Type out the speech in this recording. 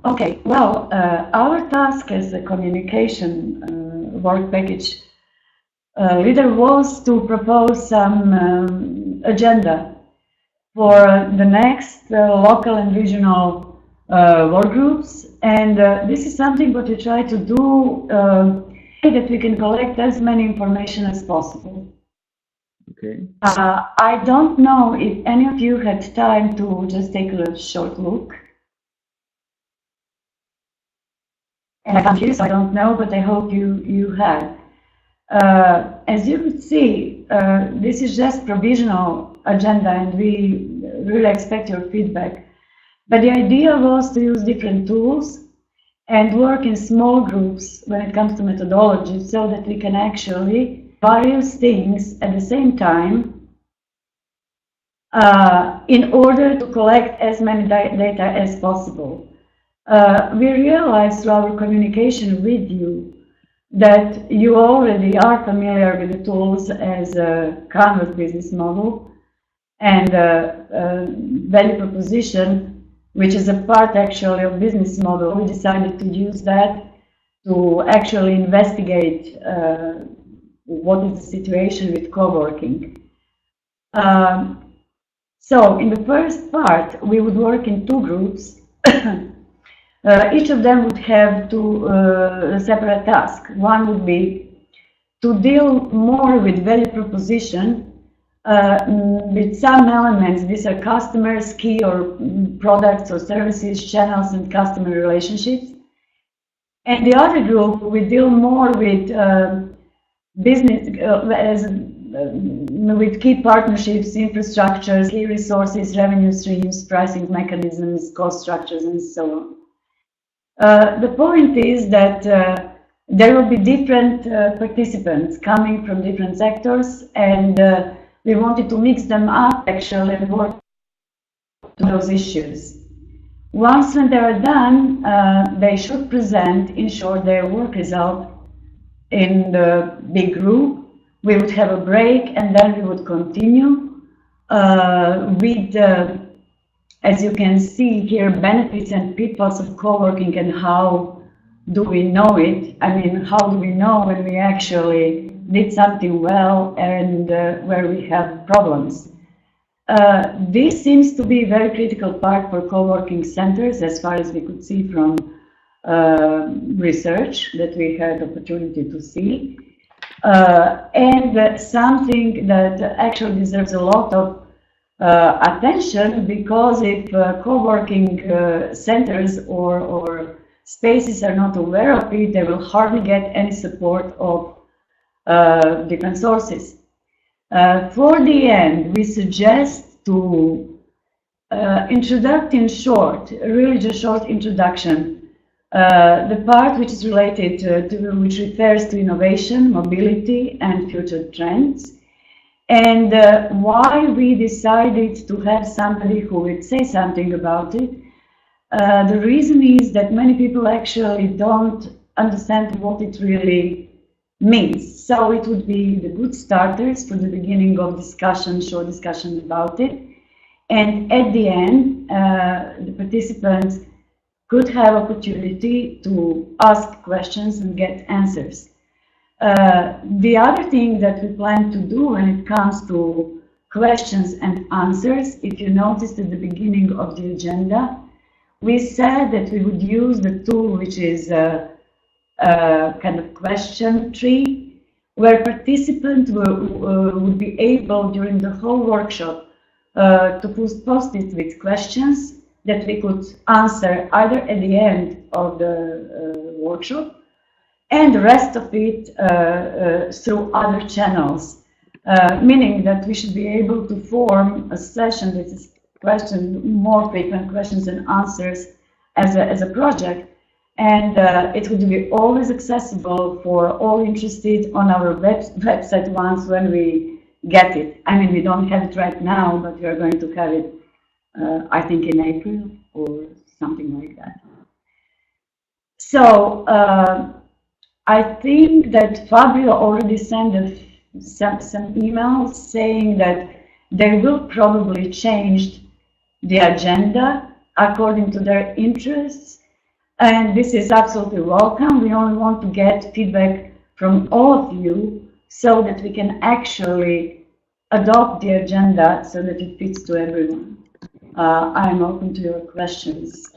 Okay, well, our task as a communication work package leader was to propose some agenda for the next local and regional work groups, and this is something what we try to do that we can collect as many information as possible. Okay. I don't know if any of you had time to just take a short look. And I can't hear, so I don't know, but I hope you have. As you could see, this is just provisional agenda, and we really expect your feedback. But the idea was to use different tools and work in small groups when it comes to methodology, so that we can actually various things at the same time in order to collect as many data as possible. We realized through our communication with you that you already are familiar with the tools as a canvas business model and value proposition, which is a part actually of business model. We decided to use that to actually investigate what is the situation with co-working. So in the first part, we would work in two groups. Each of them would have two separate tasks. One would be to deal more with value proposition with some elements. These are customers, key or products or services, channels, and customer relationships. And the other group, we deal more with business with key partnerships, infrastructures, key resources, revenue streams, pricing mechanisms, cost structures, and so on. The point is that there will be different participants coming from different sectors, and we wanted to mix them up actually and work on those issues. Once when they are done, they should present, in short, their work result in the big group. We would have a break, and then we would continue with as you can see here, benefits and pitfalls of co-working and how do we know it? I mean, how do we know when we actually did something well and where we have problems? This seems to be a very critical part for co-working centers, as far as we could see from research that we had opportunity to see. And something that actually deserves a lot of attention, because if co-working centers or spaces are not aware of it, they will hardly get any support of different sources. For the end, we suggest to introduce in short, really just short introduction, the part which is related which refers to innovation, mobility, and future trends. And why we decided to have somebody who would say something about it. The reason is that many people actually don't understand what it really means. So it would be the good starters for the beginning of discussion, short discussion about it. And at the end, the participants could have opportunity to ask questions and get answers. The other thing that we plan to do when it comes to questions and answers, if you noticed at the beginning of the agenda, we said that we would use the tool which is a kind of question tree, where participants would be able during the whole workshop to post it with questions that we could answer either at the end of the workshop, and the rest of it through other channels, meaning that we should be able to form a session that is more frequent questions and answers as a project, and it would be always accessible for all interested on our website once when we get it. I mean, we don't have it right now, but we are going to have it, I think, in April or something like that. So I think that Fabio already sent some emails saying that they will probably change the agenda according to their interests, And this is absolutely welcome. We only want to get feedback from all of you so that we can actually adopt the agenda so that it fits to everyone. I'm open to your questions.